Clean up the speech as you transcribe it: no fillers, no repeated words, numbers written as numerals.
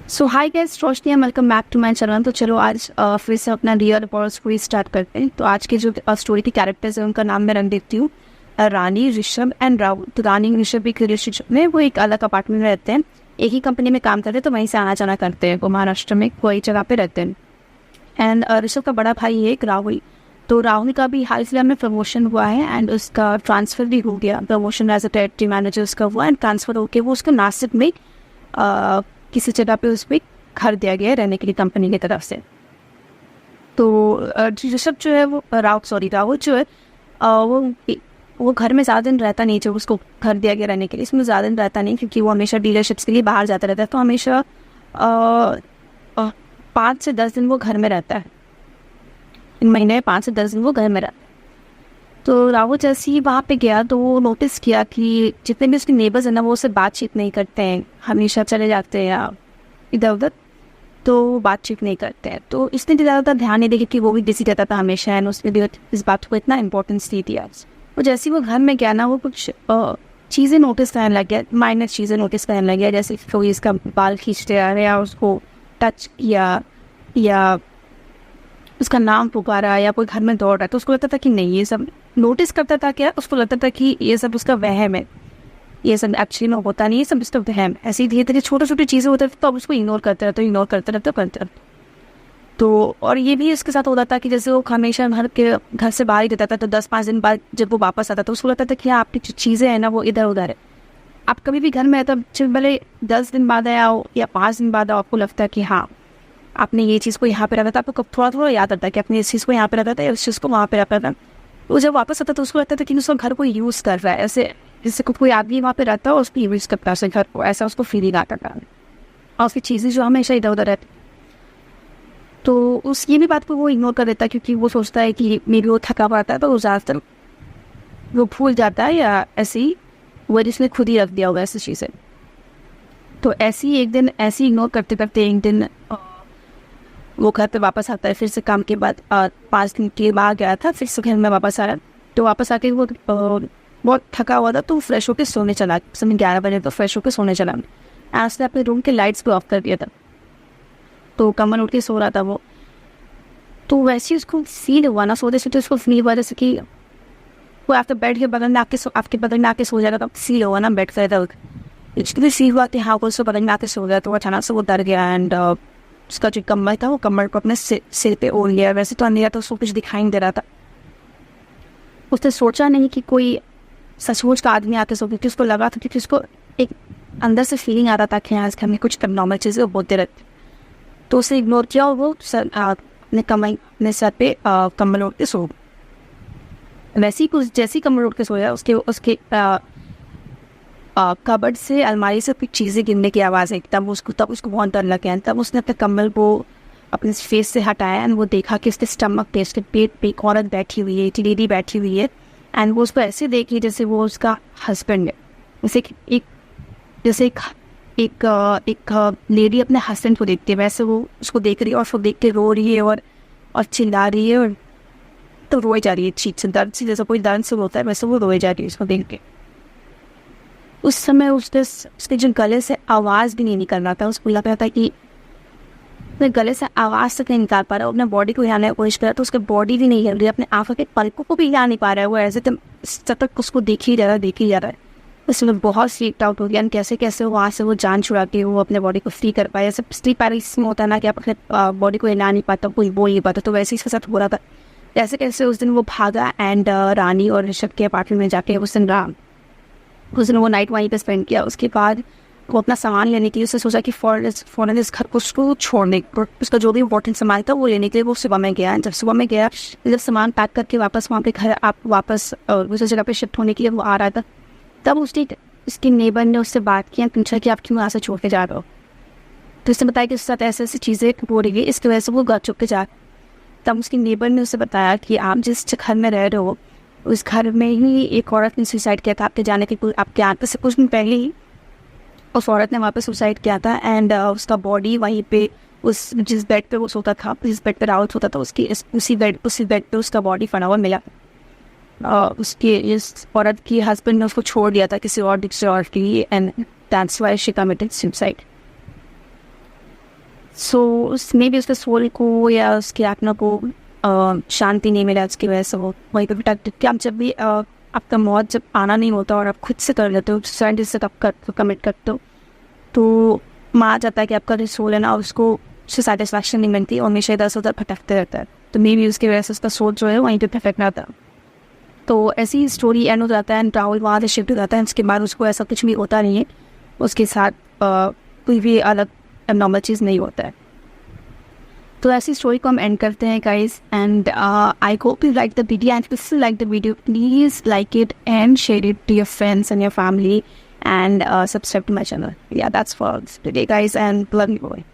सो high guys, Roshni है। Welcome back to my channel. तो चलो आज फिर से अपना रियल और स्टोरी स्टार्ट करते हैं। तो आज के जो स्टोरी के कैरेक्टर्स हैं उनका नाम मैं रख देती हूँ, रानी, ऋषभ एंड राहुल। तो रानी और ऋषभ एक रिलेशनशिप में, वो एक अलग अपार्टमेंट में रहते हैं, एक ही कंपनी में काम करते हैं, तो वहीं से आना जाना करते हैं। वो महाराष्ट्र में कोई जगह पे रहते हैं। एंड ऋषभ का बड़ा भाई है एक राहुल। तो राहुल का भी हाल फिलहाल में प्रमोशन हुआ है एंड उसका ट्रांसफ़र भी हो गया। Promotion as a territory manager उसका हुआ एंड ट्रांसफ़र होकर वो उसको नासिक में किसी जगह पे उस पर घर दिया गया है रहने के लिए कंपनी की तरफ से। तो ऋषभ जो है वो राहुल जो है वो घर में ज़्यादा दिन रहता नहीं। जो उसको घर दिया गया रहने के लिए, इसमें ज़्यादा दिन रहता नहीं क्योंकि वो हमेशा डीलरशिप्स के लिए बाहर जाता रहता है। तो हमेशा 5 से 10 दिन वो घर में रहता है। इन महीने में 5 से 10 दिन वो घर में रहता है। तो राहुल जैसे ही वहाँ पे गया तो वो नोटिस किया कि जितने भी उसके नेबर्स हैं ना, वो उससे बातचीत नहीं करते हैं, हमेशा चले जाते हैं या इधर उधर, तो बातचीत नहीं करते हैं। तो इसने ज़्यादा ध्यान नहीं दिया कि वो भी बिजी रहता था हमेशा एंड उसने भी इस बात को इतना इंपॉर्टेंस नहीं दिया। वो जैसे ही वो घर में गया ना, वो कुछ चीज़ें नोटिस करने लग गया, माइनर चीज़ें नोटिस करने लग गया, जैसे कोई इसका बाल खींचते आ रहे या उसको टच किया या उसका नाम पुकारा या कोई घर में दौड़ रहा है। तो उसको लगता था कि नहीं, ये सब नोटिस करता था क्या, उसको लगता था कि ये सब उसका वहम है, ये सब एक्चुअली में होता नहीं, ये सब उसका वहम। ऐसे ही धीरे धीरे छोटी छोटी चीज़ें होती तो अब उसको इग्नोर करते रहते। तो और ये भी इसके साथ होता था कि जैसे वो हमेशा घर से बाहर ही रहता था। तो 10-5 दिन बाद जब वो वापस आता तो उसको लगता था कि हाँ, आपकी जो चीज़ें हैं ना वो इधर उधर है। आप कभी भी घर में तब भले 10 दिन बाद आया हो या 5 दिन बाद आओ, आपको लगता है कि हाँ, आपने ये चीज़ को यहाँ पे रखा था। आपको थोड़ा थोड़ा याद आता है कि आपने इस चीज़ को यहाँ पे रखा था या उस चीज़ को वहाँ पे रखा था। वो जब वापस आता तो उसको लगता था कि उसका घर कोई यूज़ कर रहा है, ऐसे जैसे कोई आदमी वहाँ पे रहता है और उसको यूज़ करता है घर को, ऐसा उसको फीलिंग आता था। और उसकी चीज़ें जो हमेशा इधर उधर रहती, तो उस ये भी बात को वो इग्नोर कर देता है क्योंकि वो सोचता है कि मे भी वो थका हुआ आता है तो वो ज़्यादातर वो भूल जाता है या ऐसे ही वो जिसने खुद ही रख दिया होगा ऐसी चीज़ें। तो ऐसे ही एक दिन ऐसे ही इग्नोर करते करते एक दिन वो घर पे वापस आता है फिर से काम के बाद। 5 दिन के बाद गया था, फिर से घर में वापस आया। तो वापस आके वो बहुत थका हुआ था, तो फ्रेश होकर सोने चला। समय 11 बजे तो फ्रेश होकर सोने चला। उसने अपने रूम के लाइट्स को ऑफ कर दिया था। तो कमर उठ के सो रहा था वो। तो वैसे ही उसको फील हुआ ना, सोते सोते उसको फील हुआ जैसे कि वो आफ्टर बेड के बगल में आपके बगल में आके सो जाएगा। तो फील हुआ ना बेड का इधर इसलिए फील हुआ कि हाँ, वो उसको बगल में आके सो गया। तो अचानक से वो डर गया एंड उसका जो कमर था वो कमर को अपने सिर पे ओढ़ लिया। वैसे तो अंधेरा था, उसको कुछ दिखाई नहीं दे रहा था। उसने सोचा नहीं कि कोई सचमुच का आदमी आके सो, क्योंकि उसको लगा था कि उसको एक अंदर से फीलिंग आ रहा था कि हाँ, इस घर में कुछ नॉर्मल चीज़ें बोलते रहते। तो उसे इग्नोर किया और वो अपने सर पे कम्बल ओढ़ के सो। वैसे ही कुछ जैसे ही कम्बल ओढ़ के सोया, उसके कबर्ड से, अलमारी से कुछ चीज़ें गिरने की आवाज़ आई। तब उसको बहुत डर लगा। तब उसने अपने कम्बल को अपने फेस से हटाया एंड वो देखा कि उसके स्टमक पे, उसके पेट पे एक औरत बैठी हुई है, एक लेडी बैठी हुई है। एंड वो उसको ऐसे देखी जैसे वो उसका हस्बैंड है। जैसे एक लेडी अपने हस्बैंड को देखती है, वैसे वो उसको देख रही है और उसको देख के रो रही है और चिल्ला रही है और तो रोए जा रही है चीख से, दर्द से, जैसा कोई दर्द से होता है वैसे वो रोए जा रही है उसको देख के। उस समय उसके जो गले से आवाज़ भी नहीं निकल रहा था। उसको लग रहा था कि अपने गले से आवाज़ तक नहीं निकाल पा रहा है। अपने बॉडी को हिलाने की कोशिश कर रहा था, उसके बॉडी भी नहीं हिल रही, अपने आंखों के पलकों को भी हिला नहीं पा रहा है। वो ऐसे सतत उसको देख ही जा रहा है। उसमें बहुत स्लीप आउट हो गया। कैसे कैसे वहाँ से वो जान छुड़ा के वो अपने बॉडी को फ्री कर पाया। जैसे स्लीप पैरालिसिस में होता है ना कि आप अपने बॉडी को हिला नहीं पाता, कोई बोल नहीं पाता, तो वैसे ही इसके साथ हो रहा था। कैसे कैसे उस दिन वो भागा एंड रानी और ऋषभ के अपार्टमेंट में जाके उस दिन वो नाइट वहीं पे स्पेंड किया। उसके बाद वो अपना सामान लेने के लिए उसने सोचा कि फौरन इस घर को उसको छोड़ने, उसका जो भी इंपॉर्टेंट सामान था वो लेने के लिए वो सुबह में गया। जब सुबह में गया, जब सामान पैक करके वापस वहाँ पे घर वापस उस जगह पे शिफ्ट होने के लिए वो आ रहा था, तब उसके नेबर ने उससे बात किया, पूछा कि आप क्यों यहाँ से छोड़ के जा रहे हो। तो उसने बताया कि उसके साथ ऐसी ऐसी चीज़ें हो रही है, इसकी वजह से वो घर छोड़ के जा। तब उसके नेबर ने उसे बताया कि आप जिस घर में रह रहे हो उस घर में ही एक औरत ने सुसाइड किया था आपके आने से कुछ दिन पहले ही। उस औरत ने वहाँ पे सुसाइड किया था एंड उसका बॉडी वहीं पे जिस बेड पे वो सोता था, जिस बेड पे राहुल सोता था, उसी बेड पे उसका बॉडी फना हुआ मिला। उसके इस औरत की हस्बैंड ने उसको छोड़ दिया था किसी और दूसरे औरत के लिए and that's why she committed suicide. So उसमें भी उसके सोल को या उसकी आत्मा को शांति नहीं मिला, उसकी वजह से वो वहीं पर भटक। कि आप जब भी आपका मौत जब आना नहीं होता और आप खुद से कर लेते हो, सुसाइड जिससे आप कमिट करते हो, तो माना जाता है कि आपका जो सोल है ना, उसको उससे सेटिस्फैक्शन नहीं मिलती और हमेशा इधर से उधर भटकते रहता है। तो मे भी उसकी वजह से उसका सोल जो है वहीं पर परफेक्ट आता है। तो ऐसी स्टोरी एंड हो जाता है एंड राहुल वहाँ से शिफ्ट हो जाता है। उसके बाद उसको ऐसा कुछ भी होता नहीं है, उसके साथ कोई भी अलग नॉर्मल चीज़ नहीं होता है। तो ऐसी स्टोरी को हम एंड करते हैं guys, and I hope you like the video, and if you like the video, please like it and share it to your friends and your family, and subscribe to my channel. Yeah, that's for today guys, and love you boy.